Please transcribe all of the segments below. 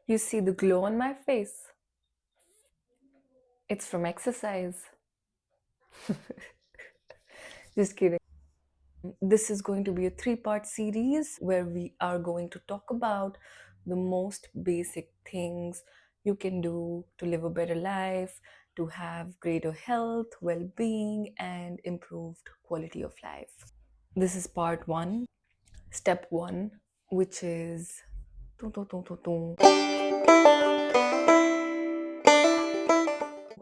You see the glow on my face? It's from exercise. Just kidding. This is going to be a three-part series where we are going to talk about the most basic things you can do to live a better life, to have greater health, well being, and improved quality of life. This is part one, step one, which is.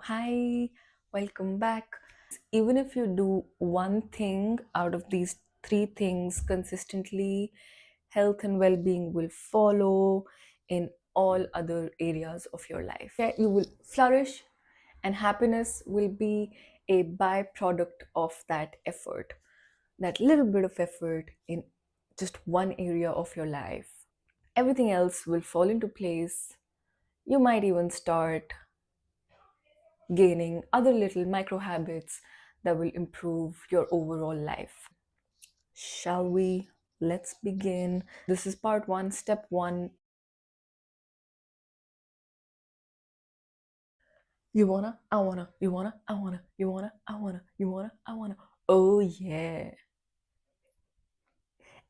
Hi, welcome back. Even if you do one thing out of these three things consistently, health and well being will follow in all other areas of your life. Yeah, you will flourish, and happiness will be a byproduct of that effort, that little bit of effort in just one area of your life. Everything else will fall into place. You might even start gaining other little micro habits that will improve your overall life. Shall we? Let's begin. This is part one, step one. You wanna, I wanna, you wanna, I wanna, you wanna, I wanna, you wanna, I wanna. Oh, yeah.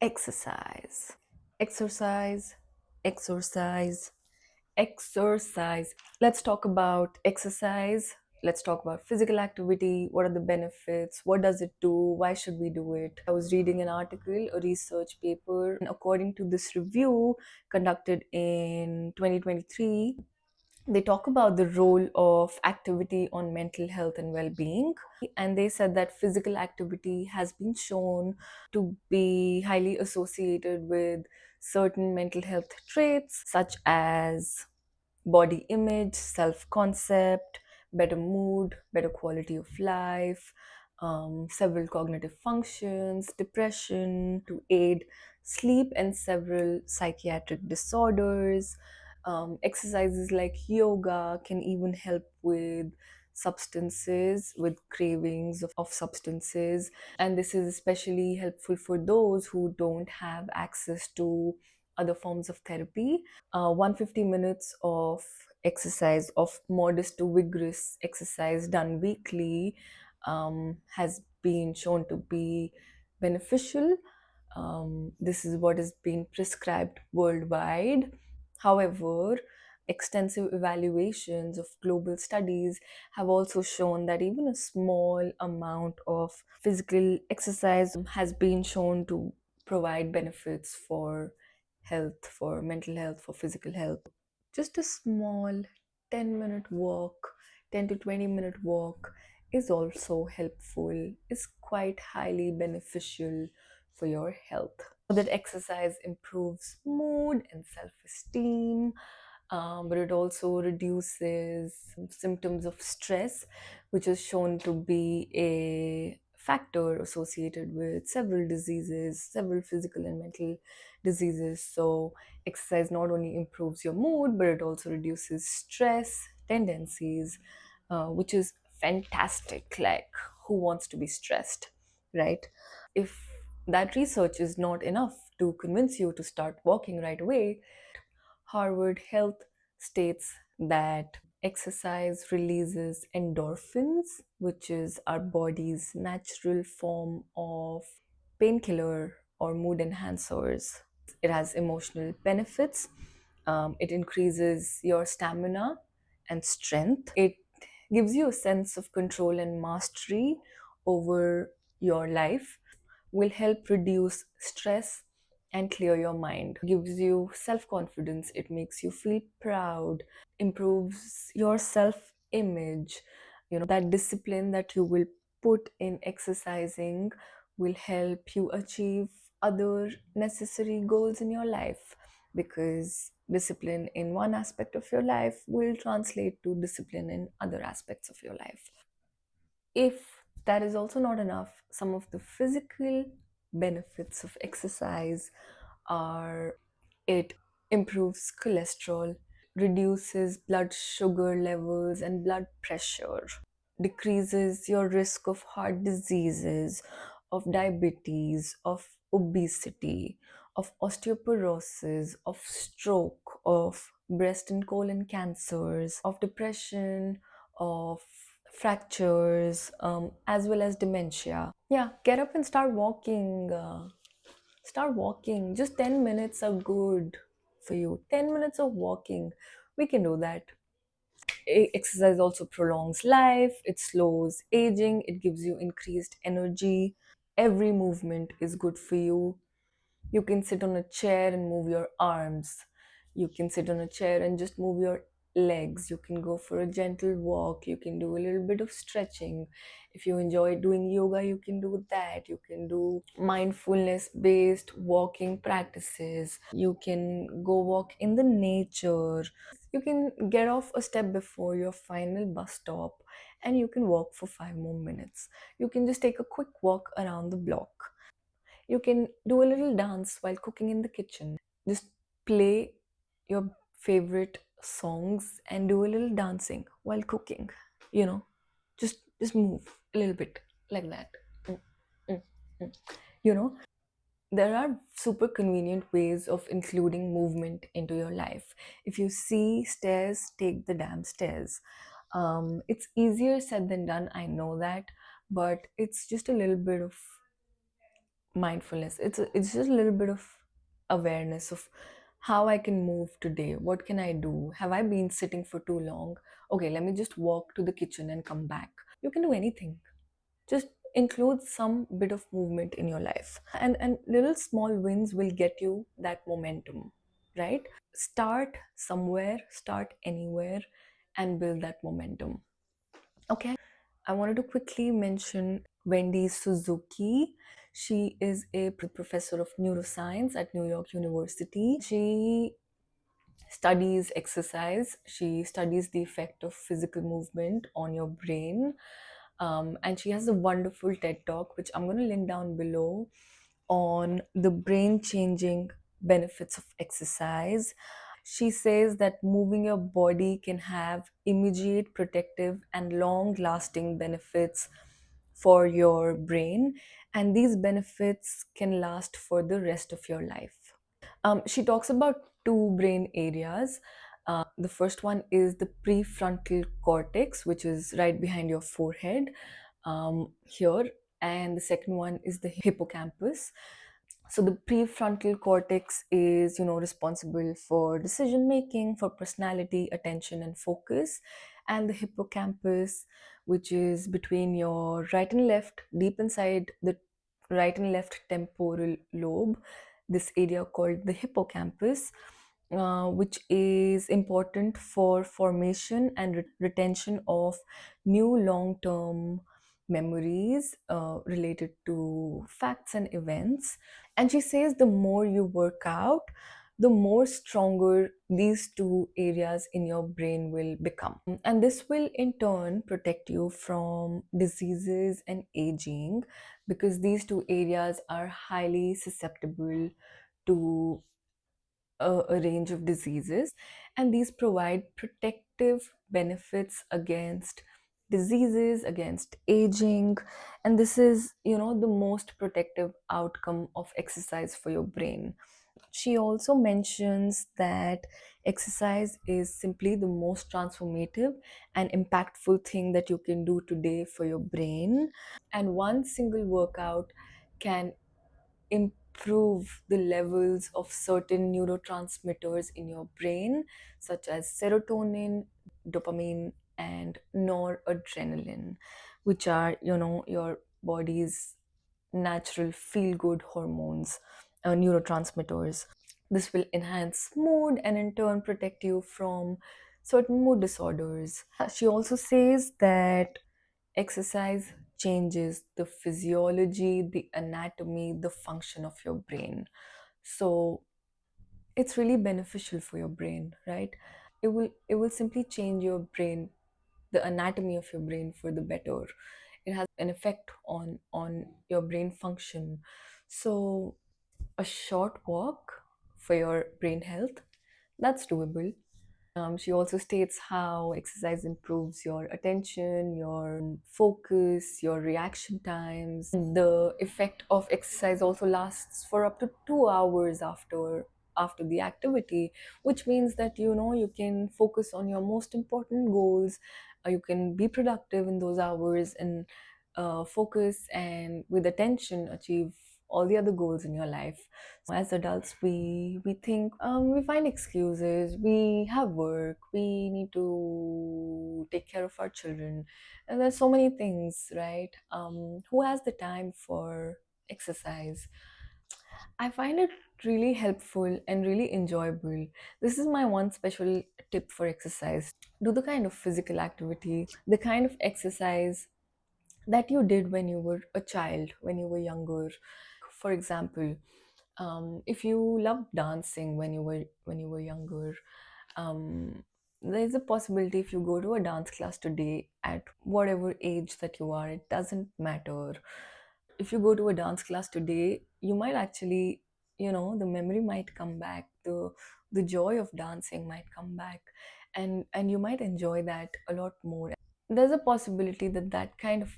Exercise. Exercise, exercise, exercise. Let's talk about exercise. Let's talk about physical activity. What are the benefits? What does it do? Why should we do it? I was reading an article, a research paper, and according to this review conducted in 2023, they talk about the role of activity on mental health and well-being, and they said that physical activity has been shown to be highly associated with certain mental health traits such as body image, self concept, better mood, better quality of life, several cognitive functions, depression, to aid sleep, and several psychiatric disorders. Exercises like yoga can even help with substances, with cravings of substances, and this is especially helpful for those who don't have access to other forms of therapy. 150 minutes of exercise, of modest to vigorous exercise done weekly, has been shown to be beneficial. This is what is being prescribed worldwide. However, extensive evaluations of global studies have also shown that even a small amount of physical exercise has been shown to provide benefits for health, for mental health, for physical health. Just a small 10-minute walk, 10 to 20-minute walk is also helpful, is quite highly beneficial for your health. That exercise improves mood and self esteem, but it also reduces symptoms of stress, which is shown to be a factor associated with several diseases, several physical and mental diseases. So, exercise not only improves your mood, but it also reduces stress tendencies, which is fantastic. Like, who wants to be stressed, right? If that research is not enough to convince you to start walking right away, Harvard Health states that exercise releases endorphins, which is our body's natural form of painkiller or mood enhancers. It has emotional benefits. It increases your stamina and strength. It gives you a sense of control and mastery over your life, will help reduce stress and clear your mind, gives you self confidence, it makes you feel proud, improves your self image. That discipline that you will put in exercising will help you achieve other necessary goals in your life, because discipline in one aspect of your life will translate to discipline in other aspects of your life. If that is also not enough, some of the physical benefits of exercise are: it improves cholesterol, reduces blood sugar levels and blood pressure, decreases your risk of heart diseases, of diabetes, of obesity, of osteoporosis, of stroke, of breast and colon cancers, of depression, of fractures, as well as dementia. Yeah, get up and start walking. Start walking. Just 10 minutes are good for you. 10 minutes of walking. We can do that. Exercise also prolongs life, it slows aging, it gives you increased energy. Every movement is good for you. You can sit on a chair and move your arms. You can sit on a chair and just move your legs. You can go for a gentle walk. You can do a little bit of stretching. If you enjoy doing yoga, you can do that. You can do mindfulness based walking practices. You can go walk in the nature. You can get off a step before your final bus stop and you can walk for 5 more minutes. You can just take a quick walk around the block. You can do a little dance while cooking in the kitchen. Just play your favorite songs and do a little dancing while cooking. You know, just move a little bit like that. Mm, mm, mm. You know, there are super convenient ways of including movement into your life. If you see stairs, take the damn stairs. It's easier said than done, I know that, but it's just a little bit of mindfulness. It's just a little bit of awareness of how I can move today. What can I do? Have I been sitting for too long? Okay, let me just walk to the kitchen and come back. You can do anything. Just include some bit of movement in your life. And little small wins will get you that momentum, right? Start somewhere, start anywhere and build that momentum. Okay, I wanted to quickly mention Wendy Suzuki. She is a professor of neuroscience at New York University. She studies exercise, she studies the effect of physical movement on your brain. And she has a wonderful TED talk, which I'm going to link down below, on the brain changing benefits of exercise. She says that moving your body can have immediate protective and long lasting benefits for your brain, and these benefits can last for the rest of your life. She talks about two brain areas. The first one is the prefrontal cortex, which is right behind your forehead, here, and the second one is the hippocampus. So the prefrontal cortex is, responsible for decision making, for personality, attention, and focus. And the hippocampus, which is between your right and left, deep inside the right and left temporal lobe, this area called the hippocampus, which is important for formation and retention of new long-term memories related to facts and events. And she says the more you work out, the more stronger these two areas in your brain will become. And this will in turn protect you from diseases and aging, because these two areas are highly susceptible to a range of diseases, and these provide protective benefits against diseases, against aging. And this is, the most protective outcome of exercise for your brain. She also mentions that exercise is simply the most transformative and impactful thing that you can do today for your brain. And one single workout can improve the levels of certain neurotransmitters in your brain, such as serotonin, dopamine, and noradrenaline, which are, your body's natural feel good hormones, neurotransmitters. This will enhance mood and in turn protect you from certain mood disorders. She also says that exercise changes the physiology, the anatomy, the function of your brain. So it's really beneficial for your brain, right? It will simply change your brain, the anatomy of your brain for the better. It has an effect on your brain function. So a short walk for your brain health, that's doable. She also states how exercise improves your attention, your focus, your reaction times. The effect of exercise also lasts for up to 2 hours after the activity, which means that you can focus on your most important goals. You can be productive in those hours and focus and with attention achieve all the other goals in your life. As adults, we think, we find excuses. We have work, we need to take care of our children, and there's so many things, right? Who has the time for exercise? I find it really helpful and really enjoyable. This is my one special tip for exercise. Do the kind of physical activity, the kind of exercise that you did when you were a child, when you were younger. For example, if you loved dancing when you were younger, um, there's a possibility if you go to a dance class today at whatever age that you are, it doesn't matter. If you go to a dance class today, you might actually, the memory might come back, the joy of dancing might come back, and you might enjoy that a lot more. There's a possibility that that kind of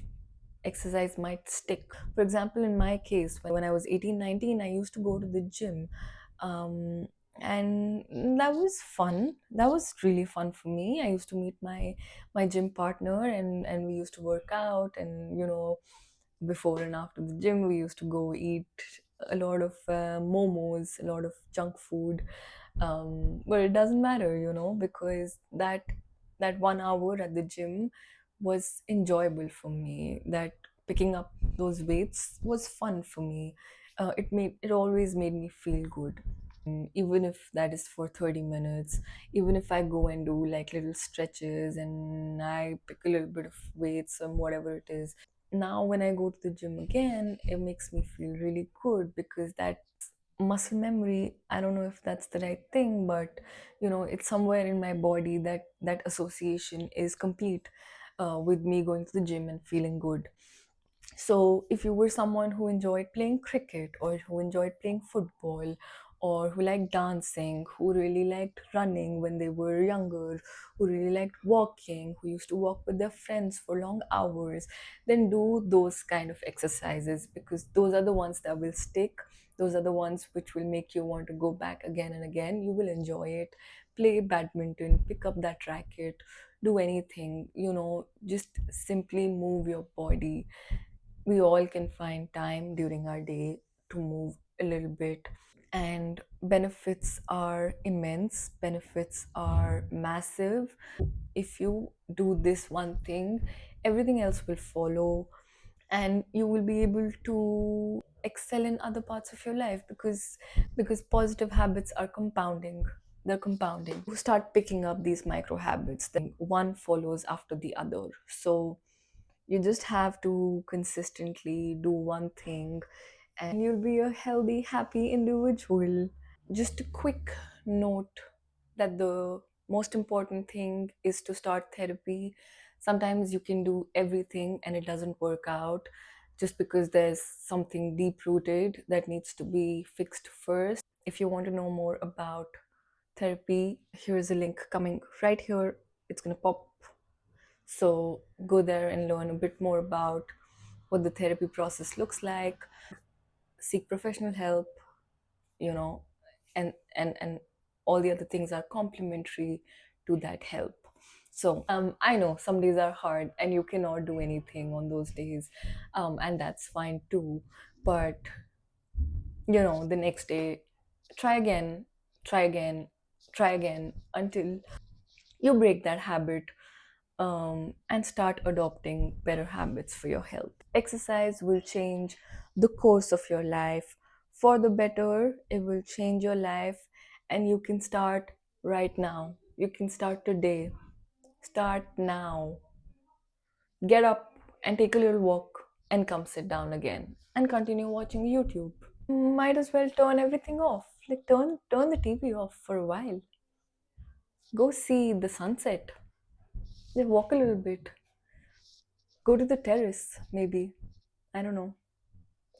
exercise might stick. For example, in my case, when I was 18, 19, I used to go to the gym. Um, and that was fun. That was really fun for me. I used to meet my gym partner, and we used to work out, and before and after the gym we used to go eat a lot of momos, a lot of junk food. But it doesn't matter, because that 1 hour at the gym was enjoyable for me. That picking up those weights was fun for me. It always made me feel good. Even if that is for 30 minutes, even if I go and do like little stretches and I pick a little bit of weights and whatever it is. Now when I go to the gym again, it makes me feel really good because that muscle memory, I don't know if that's the right thing, but it's somewhere in my body that that association is complete, with me going to the gym and feeling good. So, if you were someone who enjoyed playing cricket or who enjoyed playing football or who liked dancing, who really liked running when they were younger, who really liked walking, who used to walk with their friends for long hours, then do those kind of exercises because those are the ones that will stick. Those are the ones which will make you want to go back again and again. You will enjoy it. Play badminton, pick up that racket, do anything, just simply move your body. We all can find time during our day to move a little bit, and benefits are immense, benefits are massive. If you do this one thing, everything else will follow, and you will be able to excel in other parts of your life because positive habits are compounding. They're compounding. You start picking up these micro habits, then one follows after the other. So you just have to consistently do one thing and you'll be a healthy, happy individual. Just a quick note that the most important thing is to start therapy. Sometimes you can do everything and it doesn't work out just because there's something deep rooted that needs to be fixed first. If you want to know more about therapy, here's a link coming right here. It's going to pop. So go there and learn a bit more about what the therapy process looks like. Seek professional help, you know, and all the other things are complementary to that help. So I know some days are hard and you cannot do anything on those days, and that's fine too. But the next day, try again, try again, try again until you break that habit, and start adopting better habits for your health. Exercise will change the course of your life for the better. It will change your life, and you can start right now. You can start today. Start now. Get up and take a little walk and come sit down again and continue watching YouTube. Might as well turn everything off. Like turn the TV off for a while. Go see the sunset. Just walk a little bit. Go to the terrace, maybe. I don't know.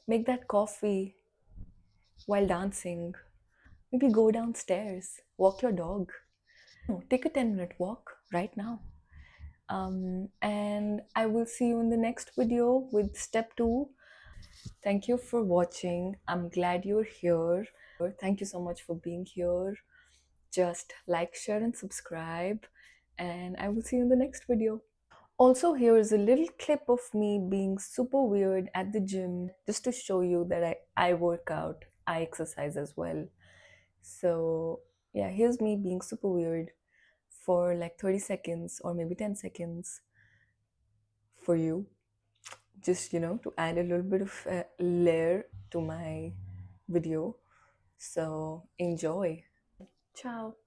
Make that coffee while dancing. Maybe go downstairs, walk your dog. No, take a 10-minute walk right now. And I will see you in the next video with step 2. Thank you for watching. I'm glad you're here. Thank you so much for being here. Just like, share, and subscribe, and I will see you in the next video. Also, here is a little clip of me being super weird at the gym just to show you that I work out, I exercise as well. So, yeah, here's me being super weird for like 30 seconds or maybe 10 seconds for you, just to add a little bit of layer to my video. So, enjoy. Ciao.